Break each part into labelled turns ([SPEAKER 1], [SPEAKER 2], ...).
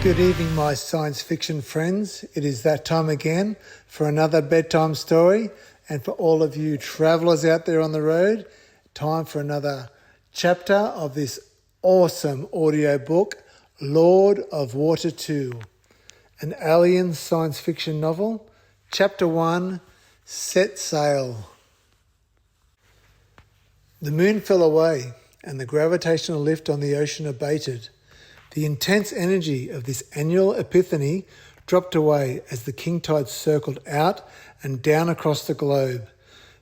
[SPEAKER 1] Good evening, my science fiction friends. It is that time again for another bedtime story. And for all of you travellers out there on the road, time for another chapter of this awesome audio book, Lord of Water 2, an alien science fiction novel. Chapter 1, Set Sail. The moon fell away and the gravitational lift on the ocean abated. The intense energy of this annual epiphany dropped away as the king tide circled out and down across the globe.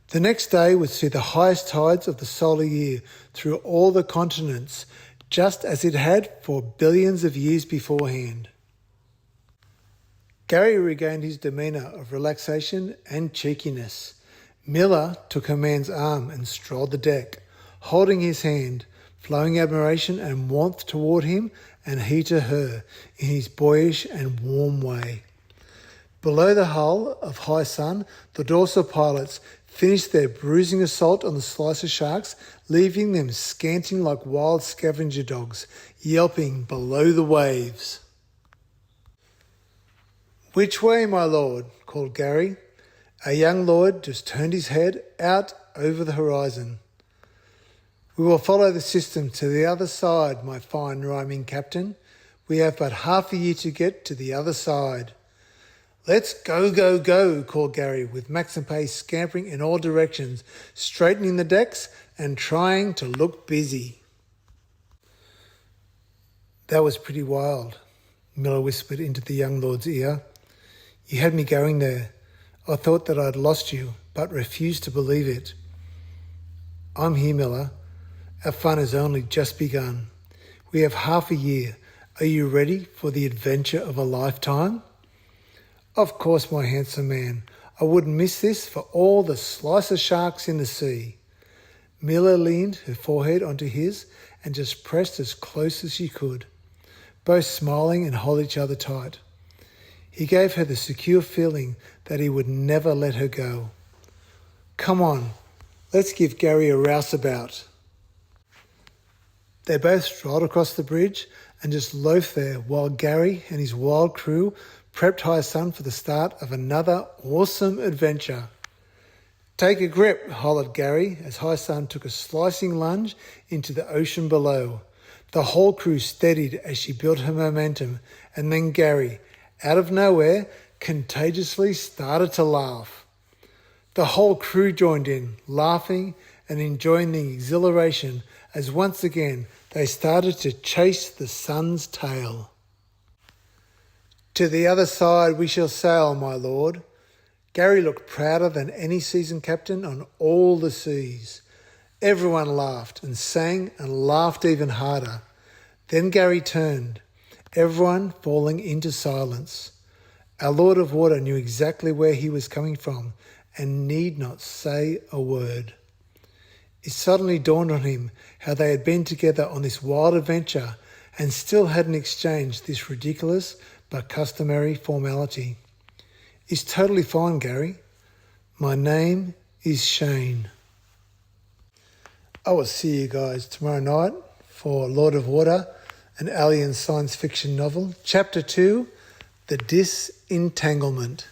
[SPEAKER 1] The next day would see the highest tides of the solar year through all the continents, just as it had for billions of years beforehand. Gary regained his demeanour of relaxation and cheekiness. Mila took her man's arm and strolled the deck, holding his hand, flowing admiration and warmth toward him and he to her in his boyish and warm way. Below the hull of High Sun, the dorsal pilots finished their bruising assault on the slicer sharks, leaving them scanting like wild scavenger dogs, yelping below the waves. "Which way, my lord?" called Gary. A young lord just turned his head out over the horizon. "We will follow the system to the other side, my fine rhyming captain. We have but half a year to get to the other side." "Let's go, go, go," called Gary, with Max and Pace scampering in all directions, straightening the decks and trying to look busy. "That was pretty wild," Mila whispered into the young lord's ear. "You had me going there. I thought that I'd lost you, but refused to believe it." "I'm here, Mila. Our fun has only just begun. We have half a year. Are you ready for the adventure of a lifetime?" "Of course, my handsome man. I wouldn't miss this for all the slicer sharks in the sea." Mila leaned her forehead onto his and just pressed as close as she could, both smiling and holding each other tight. He gave her the secure feeling that he would never let her go. "Come on, let's give Gary a rouseabout." They both strolled across the bridge and just loafed there while Gary and his wild crew prepped High Sun for the start of another awesome adventure. "Take a grip," hollered Gary as High Sun took a slicing lunge into the ocean below. The whole crew steadied as she built her momentum, and then Gary, out of nowhere, contagiously started to laugh. The whole crew joined in, laughing and enjoying the exhilaration as once again they started to chase the sun's tail. "To the other side we shall sail, my lord." Gary looked prouder than any seasoned captain on all the seas. Everyone laughed and sang and laughed even harder. Then Gary turned, everyone falling into silence. Our Lord of Water knew exactly where he was coming from and need not say a word. It suddenly dawned on him how they had been together on this wild adventure and still hadn't exchanged this ridiculous but customary formality. "It's totally fine, Gary. My name is Shane." I will see you guys tomorrow night for Lord of Water, an alien science fiction novel. Chapter 2, The Disentanglement.